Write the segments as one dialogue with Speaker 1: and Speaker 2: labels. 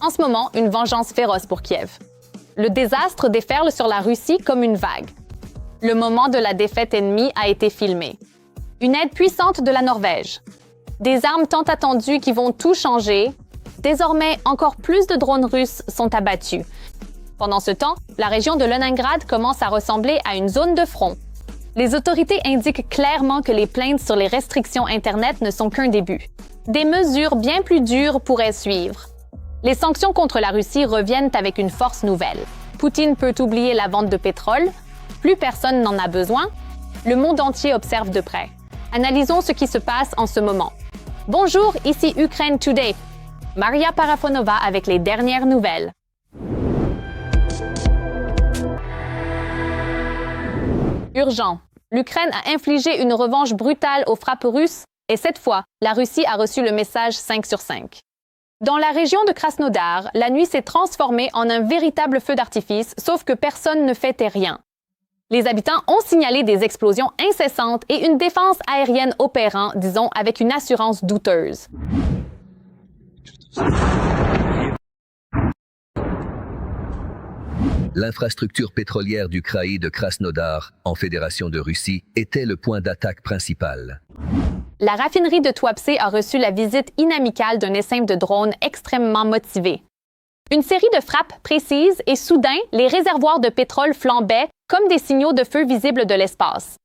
Speaker 1: En ce moment, une vengeance féroce pour Kiev. Le désastre déferle sur la Russie comme une vague. Le moment de la défaite ennemie a été filmé. Une aide puissante de la Norvège. Des armes tant attendues qui vont tout changer. Désormais, encore plus de drones russes sont abattus. Pendant ce temps, la région de Leningrad commence à ressembler à une zone de front. Les autorités indiquent clairement que les plaintes sur les restrictions Internet ne sont qu'un début. Des mesures bien plus dures pourraient suivre. Les sanctions contre la Russie reviennent avec une force nouvelle. Poutine peut oublier la vente de pétrole. Plus personne n'en a besoin. Le monde entier observe de près. Analysons ce qui se passe en ce moment. Bonjour, ici Ukraine Today. Maria Parafonova avec les dernières nouvelles. Urgent. L'Ukraine a infligé une revanche brutale aux frappes russes et cette fois, la Russie a reçu le message 5 sur 5. Dans la région de Krasnodar, la nuit s'est transformée en un véritable feu d'artifice, sauf que personne ne fêtait rien. Les habitants ont signalé des explosions incessantes et une défense aérienne opérant, disons, avec une assurance douteuse.
Speaker 2: L'infrastructure pétrolière du kraï de Krasnodar, en Fédération de Russie, était le point d'attaque principal.
Speaker 1: La raffinerie de Tuapse a reçu la visite inamicale d'un essaim de drones extrêmement motivé. Une série de frappes précises et soudain, les réservoirs de pétrole flambaient comme des signaux de feu visibles de l'espace.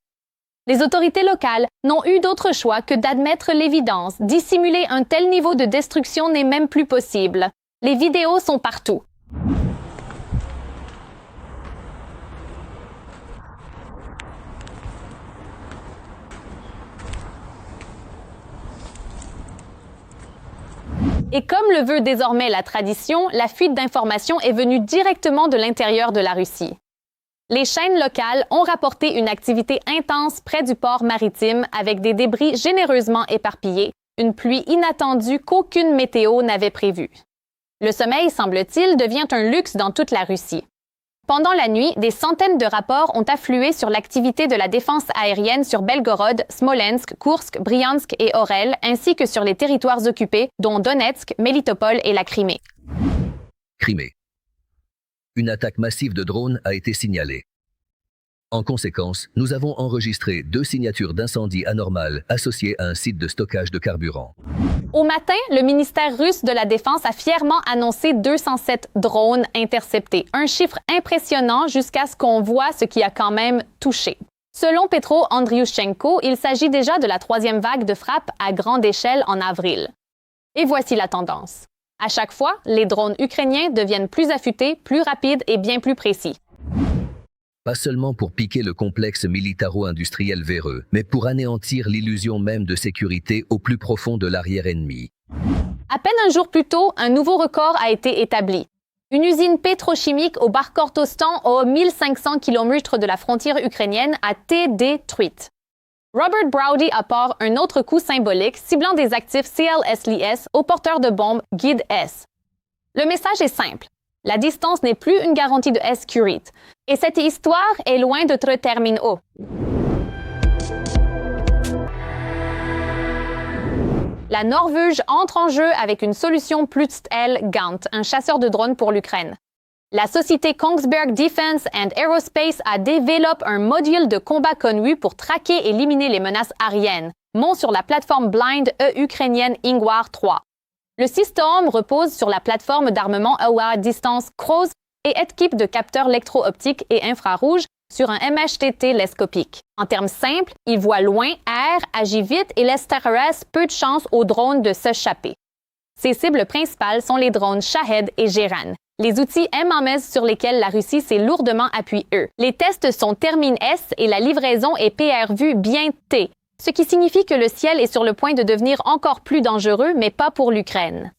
Speaker 1: Les autorités locales n'ont eu d'autre choix que d'admettre l'évidence. Dissimuler un tel niveau de destruction n'est même plus possible. Les vidéos sont partout. Et comme le veut désormais la tradition, la fuite d'informations est venue directement de l'intérieur de la Russie. Les chaînes locales ont rapporté une activité intense près du port maritime avec des débris généreusement éparpillés, une pluie inattendue qu'aucune météo n'avait prévue. Le sommeil, semble-t-il, devient un luxe dans toute la Russie. Pendant la nuit, des centaines de rapports ont afflué sur l'activité de la défense aérienne sur Belgorod, Smolensk, Koursk, Briansk et Orel, ainsi que sur les territoires occupés, dont Donetsk, Mélitopol et la Crimée.
Speaker 2: Crimée. Une attaque massive de drones a été signalée. En conséquence, nous avons enregistré 2 signatures d'incendie anormales associées à un site de stockage de carburant.
Speaker 1: Au matin, le ministère russe de la Défense a fièrement annoncé 207 drones interceptés, un chiffre impressionnant jusqu'à ce qu'on voit ce qui a quand même touché. Selon Petro Andriushchenko, il s'agit déjà de la 3e vague de frappes à grande échelle en avril. Et voici la tendance. À chaque fois, les drones ukrainiens deviennent plus affûtés, plus rapides et bien plus précis.
Speaker 2: Pas seulement pour piquer le complexe militaro-industriel véreux, mais pour anéantir l'illusion même de sécurité au plus profond de l'arrière ennemi.
Speaker 1: À peine un jour plus tôt, un nouveau record a été établi. Une usine pétrochimique au Bakhkortostan, à 1500 km de la frontière ukrainienne, a été détruite. Robert Browdy apporte un autre coup symbolique ciblant des actifs CLSLIS au porteur de bombes Guide S. Le message est simple. La distance n'est plus une garantie de sécurité. Et cette histoire est loin d'être terminée. La Norvège entre en jeu avec une solution Plutsl Gant, un chasseur de drones pour l'Ukraine. La société Kongsberg Defense and Aerospace a développé un module de combat connu pour traquer et éliminer les menaces aériennes, monté sur la plateforme Blind ukrainienne Ingwar 3. Le système repose sur la plateforme d'armement EWA distance Cross et équipe de capteurs électro-optiques et infrarouges sur un MHT télescopique. En termes simples, il voit loin, erre, agit vite et laisse terrestre peu de chance aux drones de s'échapper. Ses cibles principales sont les drones Shahed et Geran, les outils MMS sur lesquels la Russie s'est lourdement appuyée. Les tests sont terminés S et la livraison est PRVue bien T, ce qui signifie que le ciel est sur le point de devenir encore plus dangereux, mais pas pour l'Ukraine.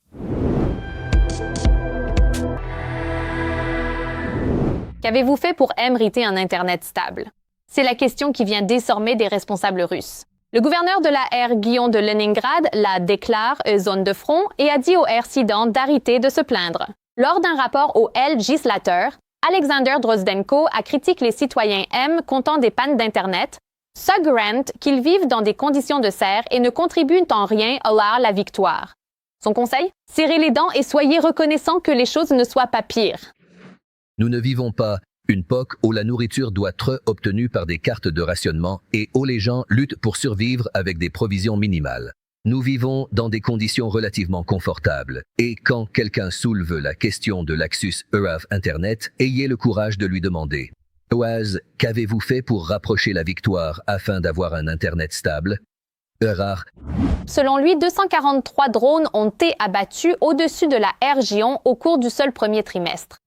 Speaker 1: Qu'avez-vous fait pour mériter un Internet stable? C'est la question qui vient désormais des responsables russes. Le gouverneur de la région de Leningrad la déclare zone de front et a dit au Sidan d'arrêter de se plaindre. Lors d'un rapport au législateur, Alexander Drozdenko a critiqué les citoyens M comptant des pannes d'Internet, suggérant qu'ils vivent dans des conditions de serre et ne contribuent en rien à la victoire. Son conseil? Serrez les dents et soyez reconnaissants que les choses ne soient pas pires.
Speaker 2: Nous ne vivons pas une époque où la nourriture doit être obtenue par des cartes de rationnement et où les gens luttent pour survivre avec des provisions minimales. Nous vivons dans des conditions relativement confortables et quand quelqu'un soulève la question de l'accès à Internet, ayez le courage de lui demander « Oaz, qu'avez-vous fait pour rapprocher la victoire afin d'avoir un Internet stable ?» Rare.
Speaker 1: Selon lui, 243 drones ont été abattus au-dessus de la région au cours du seul premier trimestre.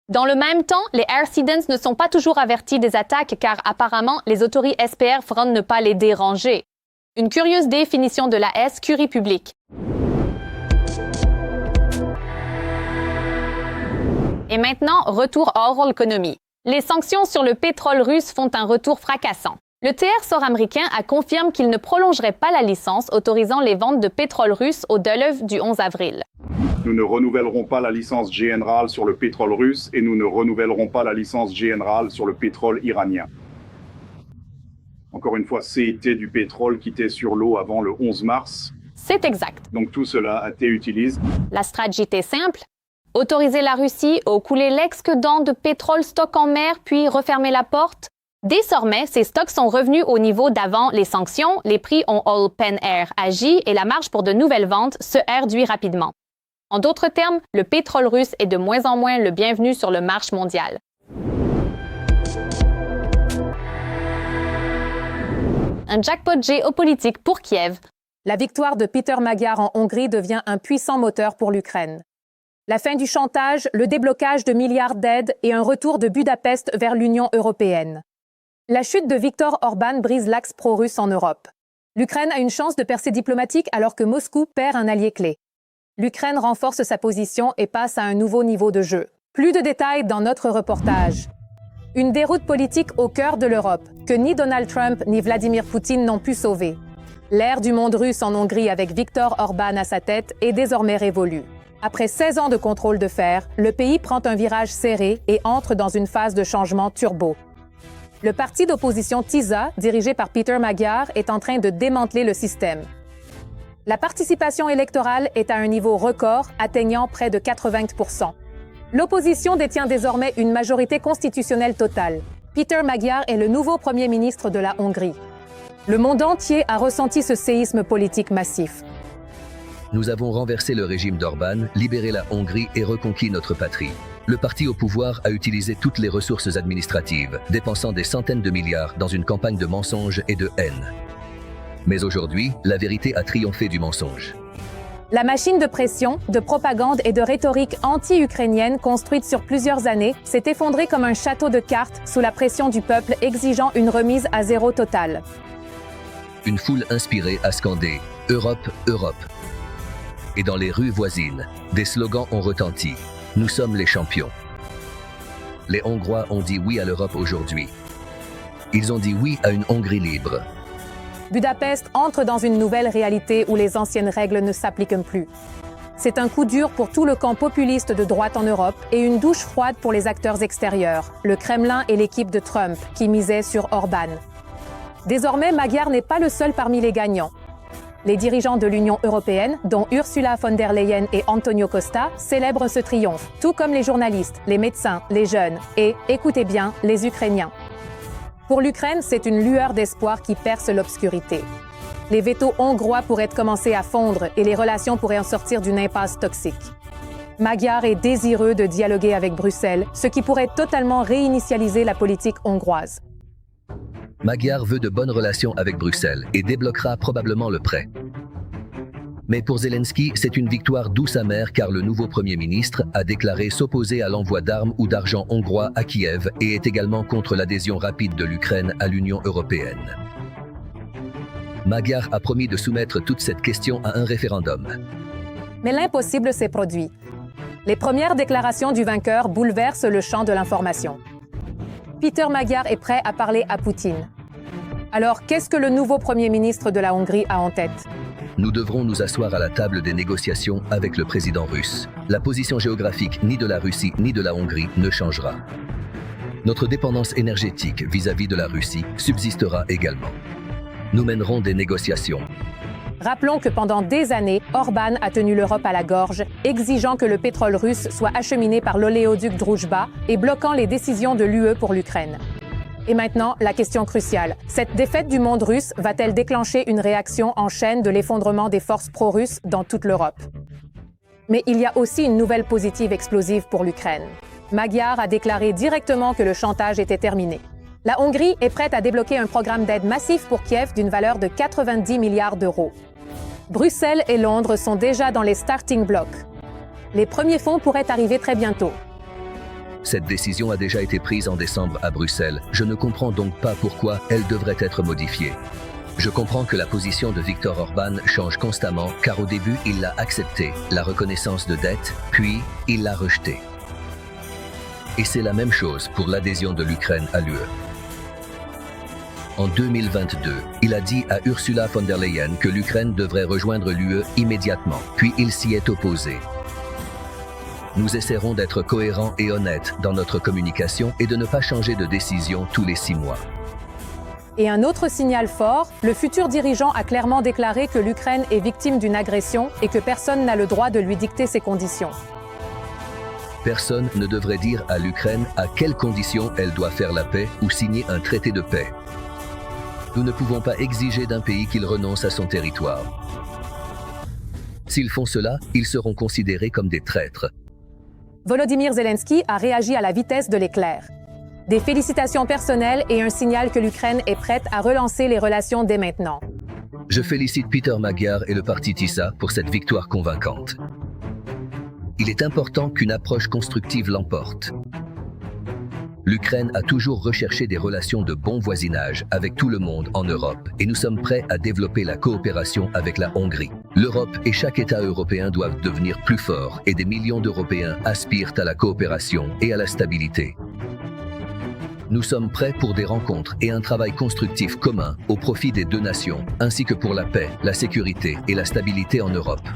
Speaker 1: Dans le même temps, les Air Citizens ne sont pas toujours avertis des attaques car apparemment, les autorités espèrent ne pas les déranger. Une curieuse définition de la sécurité publique. Et maintenant, retour hors l'économie. Les sanctions sur le pétrole russe font un retour fracassant. Le TR nord-américain a confirmé qu'il ne prolongerait pas la licence autorisant les ventes de pétrole russe au-delà du 11 avril.
Speaker 3: Nous ne renouvellerons pas la licence générale sur le pétrole russe et nous ne renouvellerons pas la licence générale sur le pétrole iranien. Encore une fois, c'était du pétrole qui était sur l'eau avant le 11 mars.
Speaker 1: C'est exact.
Speaker 3: Donc tout cela a été utilisé.
Speaker 1: La stratégie était simple. Autoriser la Russie à couler l'excédent de pétrole stock en mer puis refermer la porte. Désormais, ces stocks sont revenus au niveau d'avant les sanctions, les prix ont open air agi et la marge pour de nouvelles ventes se réduit rapidement. En d'autres termes, le pétrole russe est de moins en moins le bienvenu sur le marché mondial. Un jackpot géopolitique pour Kiev.
Speaker 4: La victoire de Peter Magyar en Hongrie devient un puissant moteur pour l'Ukraine. La fin du chantage, le déblocage de milliards d'aides et un retour de Budapest vers l'Union européenne. La chute de Viktor Orban brise l'axe pro-russe en Europe. L'Ukraine a une chance de percée diplomatique alors que Moscou perd un allié clé. L'Ukraine renforce sa position et passe à un nouveau niveau de jeu. Plus de détails dans notre reportage. Une déroute politique au cœur de l'Europe, que ni Donald Trump ni Vladimir Poutine n'ont pu sauver. L'ère du monde russe en Hongrie avec Viktor Orban à sa tête est désormais révolue. Après 16 ans de contrôle de fer, le pays prend un virage serré et entre dans une phase de changement turbo. Le parti d'opposition TISA, dirigé par Peter Magyar, est en train de démanteler le système. La participation électorale est à un niveau record, atteignant près de 80%. L'opposition détient désormais une majorité constitutionnelle totale. Peter Magyar est le nouveau Premier ministre de la Hongrie. Le monde entier a ressenti ce séisme politique massif.
Speaker 2: Nous avons renversé le régime d'Orban, libéré la Hongrie et reconquis notre patrie. Le parti au pouvoir a utilisé toutes les ressources administratives, dépensant des centaines de milliards dans une campagne de mensonges et de haine. Mais aujourd'hui, la vérité a triomphé du mensonge.
Speaker 4: La machine de pression, de propagande et de rhétorique anti-ukrainienne construite sur plusieurs années s'est effondrée comme un château de cartes sous la pression du peuple exigeant une remise à zéro totale.
Speaker 2: Une foule inspirée a scandé « Europe, Europe ». Et dans les rues voisines, des slogans ont retenti. Nous sommes les champions. Les Hongrois ont dit oui à l'Europe aujourd'hui. Ils ont dit oui à une Hongrie libre.
Speaker 4: Budapest entre dans une nouvelle réalité où les anciennes règles ne s'appliquent plus. C'est un coup dur pour tout le camp populiste de droite en Europe et une douche froide pour les acteurs extérieurs, le Kremlin et l'équipe de Trump, qui misaient sur Orban. Désormais, Magyar n'est pas le seul parmi les gagnants. Les dirigeants de l'Union européenne, dont Ursula von der Leyen et Antonio Costa, célèbrent ce triomphe, tout comme les journalistes, les médecins, les jeunes et, écoutez bien, les Ukrainiens. Pour l'Ukraine, c'est une lueur d'espoir qui perce l'obscurité. Les vétos hongrois pourraient commencer à fondre et les relations pourraient en sortir d'une impasse toxique. Magyar est désireux de dialoguer avec Bruxelles, ce qui pourrait totalement réinitialiser la politique hongroise.
Speaker 2: Magyar veut de bonnes relations avec Bruxelles et débloquera probablement le prêt. Mais pour Zelensky, c'est une victoire douce amère car le nouveau Premier ministre a déclaré s'opposer à l'envoi d'armes ou d'argent hongrois à Kiev et est également contre l'adhésion rapide de l'Ukraine à l'Union européenne. Magyar a promis de soumettre toute cette question à un référendum.
Speaker 4: Mais l'impossible s'est produit. Les premières déclarations du vainqueur bouleversent le champ de l'information. Peter Magyar est prêt à parler à Poutine. Alors, qu'est-ce que le nouveau Premier ministre de la Hongrie a en tête?
Speaker 2: Nous devrons nous asseoir à la table des négociations avec le président russe. La position géographique ni de la Russie ni de la Hongrie ne changera. Notre dépendance énergétique vis-à-vis de la Russie subsistera également. Nous mènerons des négociations.
Speaker 4: Rappelons que pendant des années, Orbán a tenu l'Europe à la gorge, exigeant que le pétrole russe soit acheminé par l'oléoduc Druzhba et bloquant les décisions de l'UE pour l'Ukraine. Et maintenant, la question cruciale. Cette défaite du monde russe va-t-elle déclencher une réaction en chaîne de l'effondrement des forces pro-russes dans toute l'Europe? Mais il y a aussi une nouvelle positive explosive pour l'Ukraine. Magyar a déclaré directement que le chantage était terminé. La Hongrie est prête à débloquer un programme d'aide massif pour Kiev d'une valeur de 90 milliards d'euros. Bruxelles et Londres sont déjà dans les starting blocks. Les premiers fonds pourraient arriver très bientôt.
Speaker 2: Cette décision a déjà été prise en décembre à Bruxelles. Je ne comprends donc pas pourquoi elle devrait être modifiée. Je comprends que la position de Viktor Orbán change constamment, car au début, il l'a accepté, la reconnaissance de dette, puis il l'a rejetée. Et c'est la même chose pour l'adhésion de l'Ukraine à l'UE. En 2022, il a dit à Ursula von der Leyen que l'Ukraine devrait rejoindre l'UE immédiatement, puis il s'y est opposé. Nous essaierons d'être cohérents et honnêtes dans notre communication et de ne pas changer de décision tous les 6 mois.
Speaker 4: Et un autre signal fort, le futur dirigeant a clairement déclaré que l'Ukraine est victime d'une agression et que personne n'a le droit de lui dicter ses conditions.
Speaker 2: Personne ne devrait dire à l'Ukraine à quelles conditions elle doit faire la paix ou signer un traité de paix. Nous ne pouvons pas exiger d'un pays qu'il renonce à son territoire. S'ils font cela, ils seront considérés comme des traîtres.
Speaker 4: Volodymyr Zelensky a réagi à la vitesse de l'éclair. Des félicitations personnelles et un signal que l'Ukraine est prête à relancer les relations dès maintenant.
Speaker 2: Je félicite Peter Magyar et le parti TISA pour cette victoire convaincante. Il est important qu'une approche constructive l'emporte. L'Ukraine a toujours recherché des relations de bon voisinage avec tout le monde en Europe et nous sommes prêts à développer la coopération avec la Hongrie. L'Europe et chaque État européen doivent devenir plus forts et des millions d'Européens aspirent à la coopération et à la stabilité. Nous sommes prêts pour des rencontres et un travail constructif commun au profit des deux nations, ainsi que pour la paix, la sécurité et la stabilité en Europe.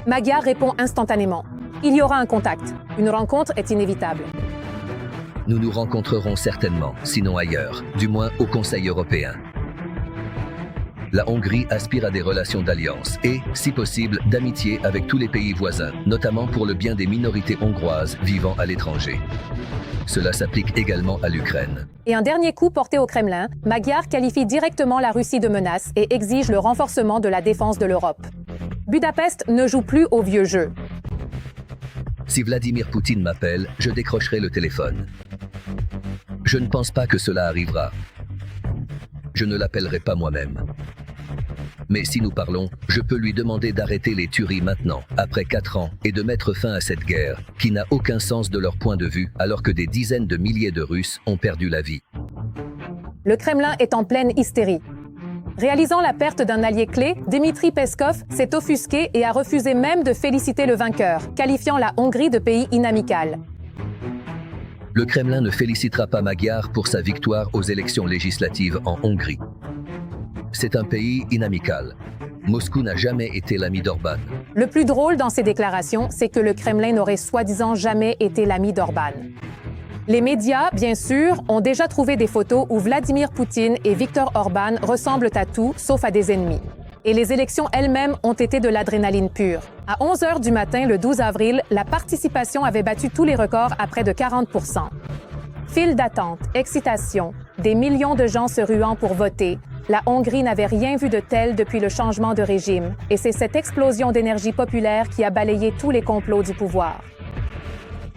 Speaker 4: Magyar répond instantanément. Il y aura un contact. Une rencontre est inévitable.
Speaker 2: Nous nous rencontrerons certainement, sinon ailleurs, du moins au Conseil européen. La Hongrie aspire à des relations d'alliance et, si possible, d'amitié avec tous les pays voisins, notamment pour le bien des minorités hongroises vivant à l'étranger. Cela s'applique également à l'Ukraine.
Speaker 4: Et un dernier coup porté au Kremlin, Magyar qualifie directement la Russie de menace et exige le renforcement de la défense de l'Europe. Budapest ne joue plus au vieux jeu.
Speaker 2: Si Vladimir Poutine m'appelle, je décrocherai le téléphone. Je ne pense pas que cela arrivera. Je ne l'appellerai pas moi-même. Mais si nous parlons, je peux lui demander d'arrêter les tueries maintenant, après 4 ans, et de mettre fin à cette guerre, qui n'a aucun sens de leur point de vue, alors que des dizaines de milliers de Russes ont perdu la vie.
Speaker 4: Le Kremlin est en pleine hystérie. Réalisant la perte d'un allié clé, Dmitri Peskov s'est offusqué et a refusé même de féliciter le vainqueur, qualifiant la Hongrie de pays inamical.
Speaker 2: Le Kremlin ne félicitera pas Magyar pour sa victoire aux élections législatives en Hongrie. C'est un pays inamical. Moscou n'a jamais été l'ami d'Orbán.
Speaker 4: Le plus drôle dans ces déclarations, c'est que le Kremlin n'aurait soi-disant jamais été l'ami d'Orbán. Les médias, bien sûr, ont déjà trouvé des photos où Vladimir Poutine et Viktor Orbán ressemblent à tout, sauf à des ennemis. Et les élections elles-mêmes ont été de l'adrénaline pure. À 11h du matin, le 12 avril, la participation avait battu tous les records à près de 40%. File d'attente, excitation, des millions de gens se ruant pour voter. La Hongrie n'avait rien vu de tel depuis le changement de régime, et c'est cette explosion d'énergie populaire qui a balayé tous les complots du pouvoir.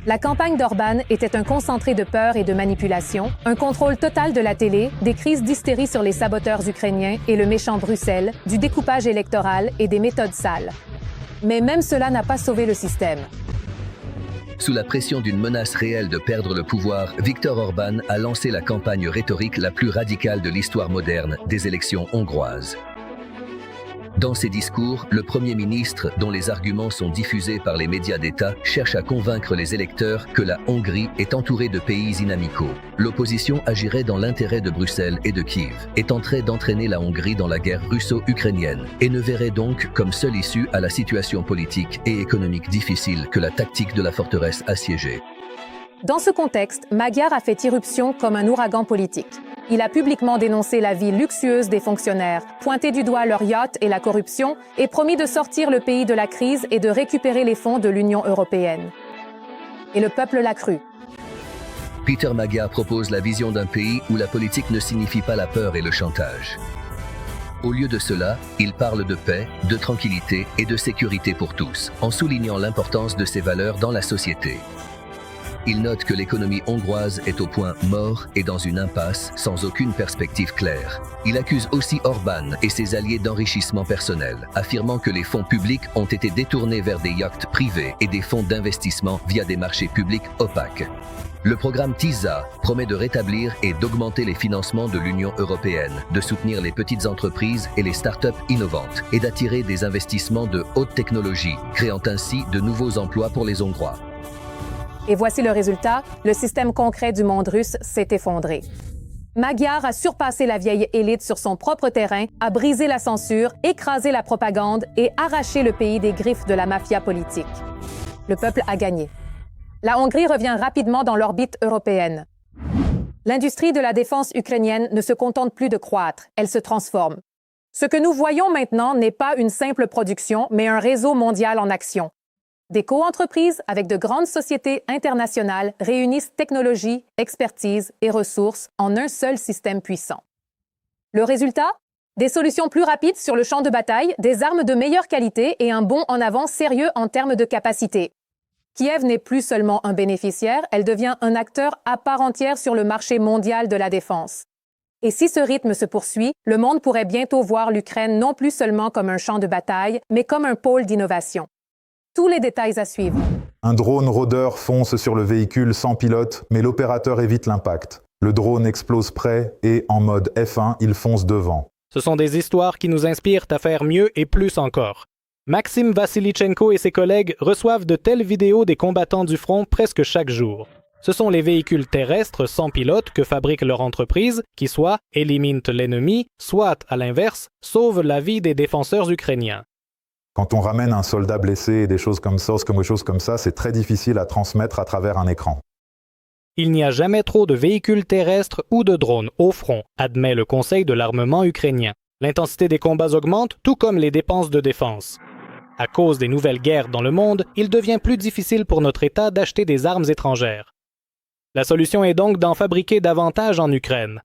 Speaker 4: La campagne d'Orbán était un concentré de peur et de manipulation, un contrôle total de la télé, des crises d'hystérie sur les saboteurs ukrainiens et le méchant Bruxelles, du découpage électoral et des méthodes sales. Mais même cela n'a pas sauvé le système.
Speaker 2: Sous la pression d'une menace réelle de perdre le pouvoir, Viktor Orbán a lancé la campagne rhétorique la plus radicale de l'histoire moderne des élections hongroises. Dans ses discours, le Premier ministre, dont les arguments sont diffusés par les médias d'État, cherche à convaincre les électeurs que la Hongrie est entourée de pays inamicaux. L'opposition agirait dans l'intérêt de Bruxelles et de Kiev, est en train d'entraîner la Hongrie dans la guerre russo-ukrainienne, et ne verrait donc comme seule issue à la situation politique et économique difficile que la tactique de la forteresse assiégée.
Speaker 4: Dans ce contexte, Magyar a fait irruption comme un ouragan politique. Il a publiquement dénoncé la vie luxueuse des fonctionnaires, pointé du doigt leurs yachts et la corruption, et promis de sortir le pays de la crise et de récupérer les fonds de l'Union européenne. Et le peuple l'a cru.
Speaker 2: Peter Magyar propose la vision d'un pays où la politique ne signifie pas la peur et le chantage. Au lieu de cela, il parle de paix, de tranquillité et de sécurité pour tous, en soulignant l'importance de ces valeurs dans la société. Il note que l'économie hongroise est au point mort et dans une impasse, sans aucune perspective claire. Il accuse aussi Orbán et ses alliés d'enrichissement personnel, affirmant que les fonds publics ont été détournés vers des yachts privés et des fonds d'investissement via des marchés publics opaques. Le programme TISA promet de rétablir et d'augmenter les financements de l'Union européenne, de soutenir les petites entreprises et les start-up innovantes et d'attirer des investissements de haute technologie, créant ainsi de nouveaux emplois pour les Hongrois.
Speaker 4: Et voici le résultat, le système concret du monde russe s'est effondré. Magyar a surpassé la vieille élite sur son propre terrain, a brisé la censure, écrasé la propagande et arraché le pays des griffes de la mafia politique. Le peuple a gagné. La Hongrie revient rapidement dans l'orbite européenne. L'industrie de la défense ukrainienne ne se contente plus de croître, elle se transforme. Ce que nous voyons maintenant n'est pas une simple production, mais un réseau mondial en action. Des co-entreprises avec de grandes sociétés internationales réunissent technologie, expertise et ressources en un seul système puissant. Le résultat? Des solutions plus rapides sur le champ de bataille, des armes de meilleure qualité et un bond en avant sérieux en termes de capacité. Kiev n'est plus seulement un bénéficiaire, elle devient un acteur à part entière sur le marché mondial de la défense. Et si ce rythme se poursuit, le monde pourrait bientôt voir l'Ukraine non plus seulement comme un champ de bataille, mais comme un pôle d'innovation. Tous les détails à suivre.
Speaker 5: Un drone rôdeur fonce sur le véhicule sans pilote, mais l'opérateur évite l'impact. Le drone explose près et, en mode F1, il fonce devant.
Speaker 6: Ce sont des histoires qui nous inspirent à faire mieux et plus encore. Maxime Vassilychenko et ses collègues reçoivent de telles vidéos des combattants du front presque chaque jour. Ce sont les véhicules terrestres sans pilote que fabrique leur entreprise qui soit éliminent l'ennemi, soit, à l'inverse, sauvent la vie des défenseurs ukrainiens.
Speaker 5: Quand on ramène un soldat blessé et des choses comme ça, c'est très difficile à transmettre à travers un écran.
Speaker 6: Il n'y a jamais trop de véhicules terrestres ou de drones au front, admet le Conseil de l'armement ukrainien. L'intensité des combats augmente, tout comme les dépenses de défense. À cause des nouvelles guerres dans le monde, il devient plus difficile pour notre État d'acheter des armes étrangères. La solution est donc d'en fabriquer davantage en Ukraine.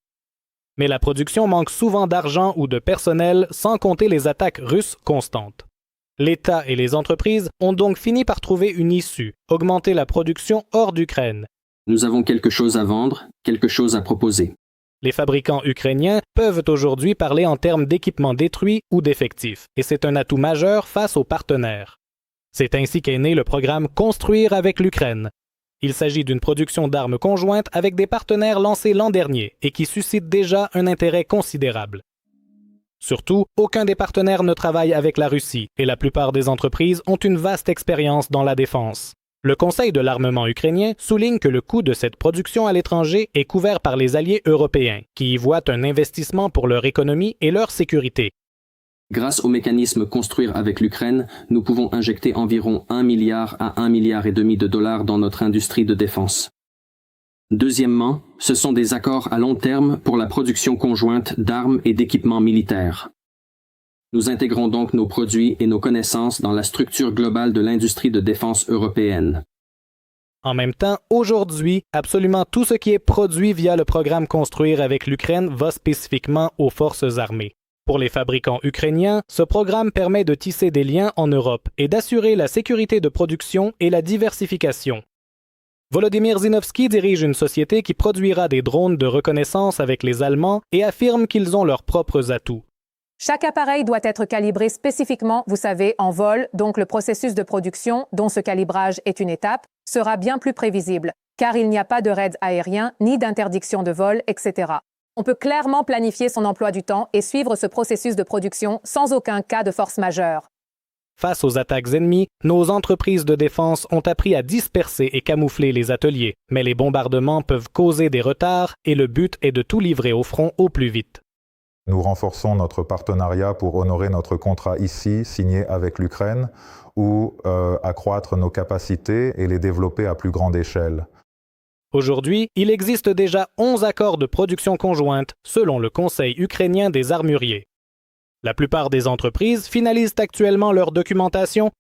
Speaker 6: Mais la production manque souvent d'argent ou de personnel, sans compter les attaques russes constantes. L'État et les entreprises ont donc fini par trouver une issue, augmenter la production hors d'Ukraine.
Speaker 7: Nous avons quelque chose à vendre, quelque chose à proposer.
Speaker 6: Les fabricants ukrainiens peuvent aujourd'hui parler en termes d'équipements détruits ou d'effectifs, et c'est un atout majeur face aux partenaires. C'est ainsi qu'est né le programme Construire avec l'Ukraine. Il s'agit d'une production d'armes conjointes avec des partenaires lancés l'an dernier et qui suscite déjà un intérêt considérable. Surtout, aucun des partenaires ne travaille avec la Russie et la plupart des entreprises ont une vaste expérience dans la défense. Le Conseil de l'armement ukrainien souligne que le coût de cette production à l'étranger est couvert par les alliés européens, qui y voient un investissement pour leur économie et leur sécurité.
Speaker 7: Grâce au mécanisme Construire avec l'Ukraine, nous pouvons injecter environ 1 milliard à 1,5 milliard de dollars dans notre industrie de défense. Deuxièmement, ce sont des accords à long terme pour la production conjointe d'armes et d'équipements militaires. Nous intégrons donc nos produits et nos connaissances dans la structure globale de l'industrie de défense européenne.
Speaker 6: En même temps, aujourd'hui, absolument tout ce qui est produit via le programme Construire avec l'Ukraine va spécifiquement aux forces armées. Pour les fabricants ukrainiens, ce programme permet de tisser des liens en Europe et d'assurer la sécurité de production et la diversification. Volodymyr Zinovsky dirige une société qui produira des drones de reconnaissance avec les Allemands et affirme qu'ils ont leurs propres atouts.
Speaker 4: Chaque appareil doit être calibré spécifiquement, vous savez, en vol, donc le processus de production, dont ce calibrage est une étape, sera bien plus prévisible, car il n'y a pas de raids aériens, ni d'interdiction de vol, etc. On peut clairement planifier son emploi du temps et suivre ce processus de production sans aucun cas de force majeure.
Speaker 6: Face aux attaques ennemies, nos entreprises de défense ont appris à disperser et camoufler les ateliers, mais les bombardements peuvent causer des retards et le but est de tout livrer au front au plus vite.
Speaker 5: Nous renforçons notre partenariat pour honorer notre contrat ici, signé avec l'Ukraine, ou accroître nos capacités et les développer à plus grande échelle.
Speaker 6: Aujourd'hui, il existe déjà 11 accords de production conjointe, selon le Conseil ukrainien des armuriers. La plupart des entreprises finalisent actuellement leur documentation.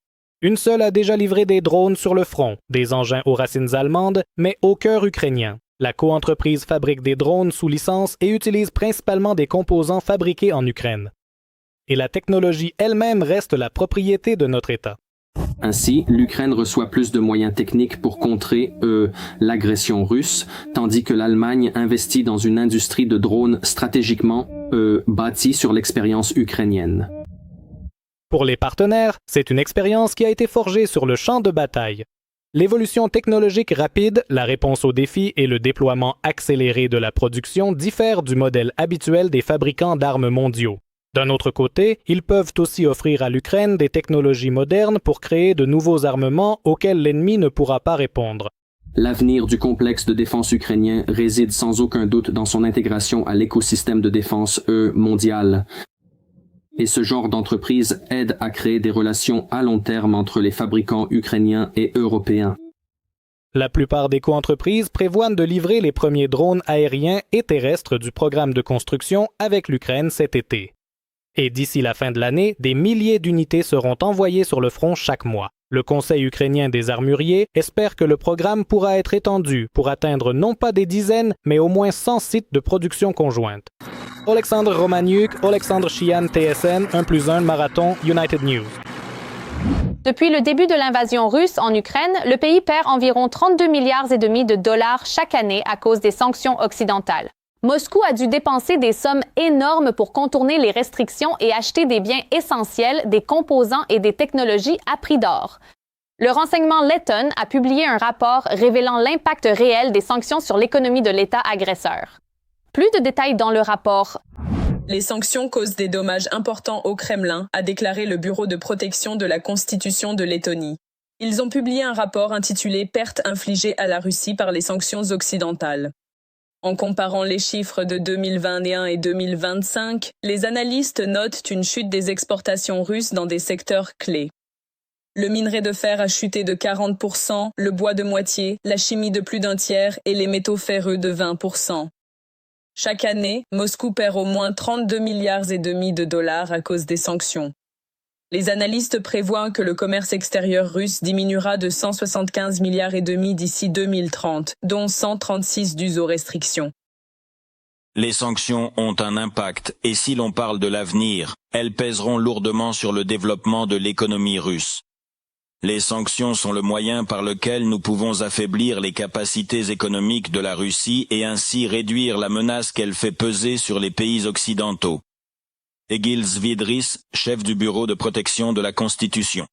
Speaker 6: Une seule a déjà livré des drones sur le front, des engins aux racines allemandes, mais au cœur ukrainien. La coentreprise fabrique des drones sous licence et utilise principalement des composants fabriqués en Ukraine. Et la technologie elle-même reste la propriété de notre État.
Speaker 7: Ainsi, l'Ukraine reçoit plus de moyens techniques pour contrer l'agression russe, tandis que l'Allemagne investit dans une industrie de drones stratégiquement bâtie sur l'expérience ukrainienne.
Speaker 6: Pour les partenaires, c'est une expérience qui a été forgée sur le champ de bataille. L'évolution technologique rapide, la réponse aux défis et le déploiement accéléré de la production diffèrent du modèle habituel des fabricants d'armes mondiaux. D'un autre côté, ils peuvent aussi offrir à l'Ukraine des technologies modernes pour créer de nouveaux armements auxquels l'ennemi ne pourra pas répondre.
Speaker 7: L'avenir du complexe de défense ukrainien réside sans aucun doute dans son intégration à l'écosystème de défense mondial. Et ce genre d'entreprise aide à créer des relations à long terme entre les fabricants ukrainiens et européens.
Speaker 6: La plupart des coentreprises prévoient de livrer les premiers drones aériens et terrestres du programme de construction avec l'Ukraine cet été. Et d'ici la fin de l'année, des milliers d'unités seront envoyées sur le front chaque mois. Le Conseil ukrainien des armuriers espère que le programme pourra être étendu pour atteindre non pas des dizaines, mais au moins 100 sites de production conjointe. Alexandre Romaniuk, Alexandre Chian, TSN, 1+1, Marathon, United News.
Speaker 1: Depuis le début de l'invasion russe en Ukraine, le pays perd environ 32,5 milliards de dollars chaque année à cause des sanctions occidentales. Moscou a dû dépenser des sommes énormes pour contourner les restrictions et acheter des biens essentiels, des composants et des technologies à prix d'or. Le renseignement letton a publié un rapport révélant l'impact réel des sanctions sur l'économie de l'État agresseur. Plus de détails dans le rapport.
Speaker 8: Les sanctions causent des dommages importants au Kremlin, a déclaré le Bureau de protection de la Constitution de Lettonie. Ils ont publié un rapport intitulé « Pertes infligées à la Russie par les sanctions occidentales ». En comparant les chiffres de 2021 et 2025, les analystes notent une chute des exportations russes dans des secteurs clés. Le minerai de fer a chuté de 40%, le bois de moitié, la chimie de plus d'un tiers et les métaux ferreux de 20%. Chaque année, Moscou perd au moins 32,5 milliards de dollars à cause des sanctions. Les analystes prévoient que le commerce extérieur russe diminuera de 175,5 milliards d'ici 2030, dont 136 dus aux restrictions.
Speaker 9: Les sanctions ont un impact, et si l'on parle de l'avenir, elles pèseront lourdement sur le développement de l'économie russe. Les sanctions sont le moyen par lequel nous pouvons affaiblir les capacités économiques de la Russie et ainsi réduire la menace qu'elle fait peser sur les pays occidentaux. Egil Svidris, chef du Bureau de protection de la Constitution.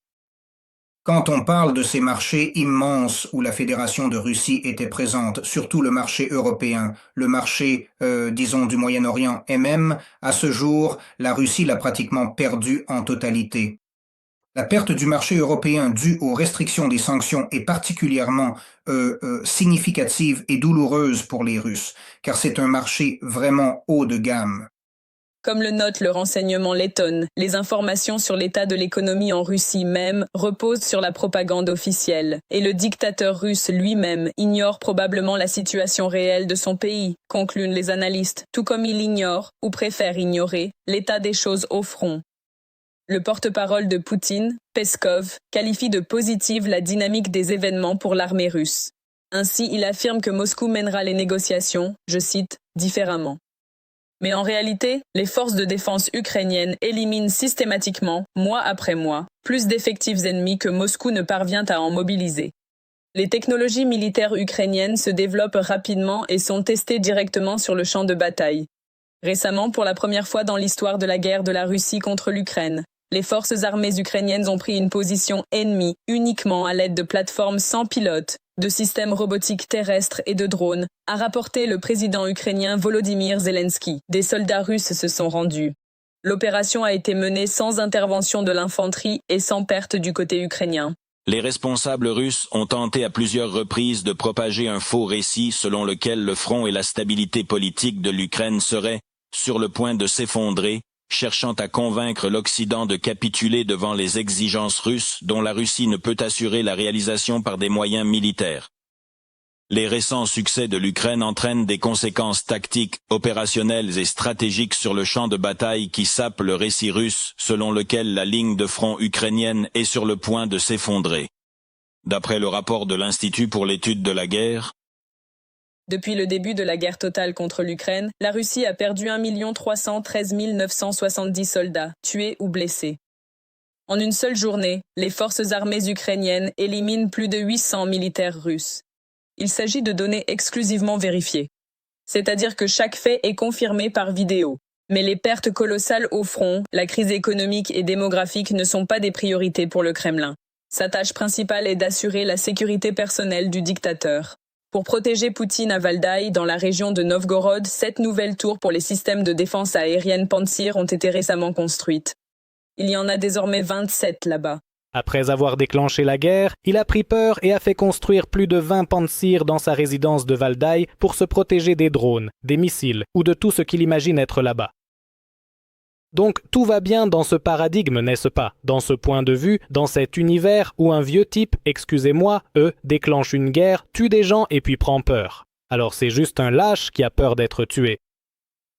Speaker 10: Quand on parle de ces marchés immenses où la Fédération de Russie était présente, surtout le marché européen, le marché, disons, du Moyen-Orient et même, à ce jour, la Russie l'a pratiquement perdu en totalité. La perte du marché européen due aux restrictions des sanctions est particulièrement significative et douloureuse pour les Russes, car c'est un marché vraiment haut de gamme.
Speaker 8: Comme le note le renseignement letton, les informations sur l'état de l'économie en Russie même reposent sur la propagande officielle, et le dictateur russe lui-même ignore probablement la situation réelle de son pays, concluent les analystes, tout comme il ignore, ou préfère ignorer, l'état des choses au front. Le porte-parole de Poutine, Peskov, qualifie de positive la dynamique des événements pour l'armée russe. Ainsi, il affirme que Moscou mènera les négociations, je cite, différemment. Mais en réalité, les forces de défense ukrainiennes éliminent systématiquement, mois après mois, plus d'effectifs ennemis que Moscou ne parvient à en mobiliser. Les technologies militaires ukrainiennes se développent rapidement et sont testées directement sur le champ de bataille. Récemment, pour la première fois dans l'histoire de la guerre de la Russie contre l'Ukraine, les forces armées ukrainiennes ont pris une position ennemie uniquement à l'aide de plateformes sans pilote, de systèmes robotiques terrestres et de drones, a rapporté le président ukrainien Volodymyr Zelensky. Des soldats russes se sont rendus. L'opération a été menée sans intervention de l'infanterie et sans perte du côté ukrainien.
Speaker 9: Les responsables russes ont tenté à plusieurs reprises de propager un faux récit selon lequel le front et la stabilité politique de l'Ukraine seraient sur le point de s'effondrer, cherchant à convaincre l'Occident de capituler devant les exigences russes dont la Russie ne peut assurer la réalisation par des moyens militaires. Les récents succès de l'Ukraine entraînent des conséquences tactiques, opérationnelles et stratégiques sur le champ de bataille qui sapent le récit russe, selon lequel la ligne de front ukrainienne est sur le point de s'effondrer. D'après le rapport de l'Institut pour l'étude de la guerre,
Speaker 8: depuis le début de la guerre totale contre l'Ukraine, la Russie a perdu 1 313 970 soldats, tués ou blessés. En une seule journée, les forces armées ukrainiennes éliminent plus de 800 militaires russes. Il s'agit de données exclusivement vérifiées. C'est-à-dire que chaque fait est confirmé par vidéo. Mais les pertes colossales au front, la crise économique et démographique ne sont pas des priorités pour le Kremlin. Sa tâche principale est d'assurer la sécurité personnelle du dictateur. Pour protéger Poutine à Valdaï, dans la région de Novgorod, 7 nouvelles tours pour les systèmes de défense aérienne Pantsir ont été récemment construites. Il y en a désormais 27 là-bas.
Speaker 6: Après avoir déclenché la guerre, il a pris peur et a fait construire plus de 20 Pantsir dans sa résidence de Valdaï pour se protéger des drones, des missiles ou de tout ce qu'il imagine être là-bas. Donc tout va bien dans ce paradigme, n'est-ce pas? Dans ce point de vue, dans cet univers où un vieux type, excusez-moi, déclenche une guerre, tue des gens et puis prend peur. Alors c'est juste un lâche qui a peur d'être tué.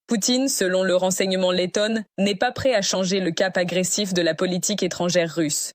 Speaker 8: Poutine, selon le renseignement letton, n'est pas prêt à changer le cap agressif de la politique étrangère russe.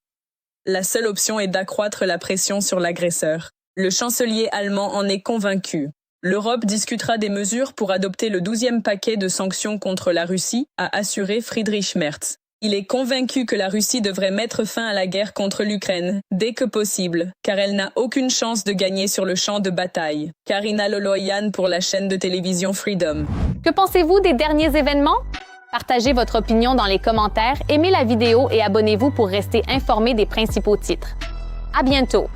Speaker 8: La seule option est d'accroître la pression sur l'agresseur. Le chancelier allemand en est convaincu. L'Europe discutera des mesures pour adopter le 12e paquet de sanctions contre la Russie, a assuré Friedrich Merz. Il est convaincu que la Russie devrait mettre fin à la guerre contre l'Ukraine, dès que possible, car elle n'a aucune chance de gagner sur le champ de bataille. Karina Loloyan pour la chaîne de télévision Freedom.
Speaker 1: Que pensez-vous des derniers événements? Partagez votre opinion dans les commentaires, aimez la vidéo et abonnez-vous pour rester informé des principaux titres. À bientôt!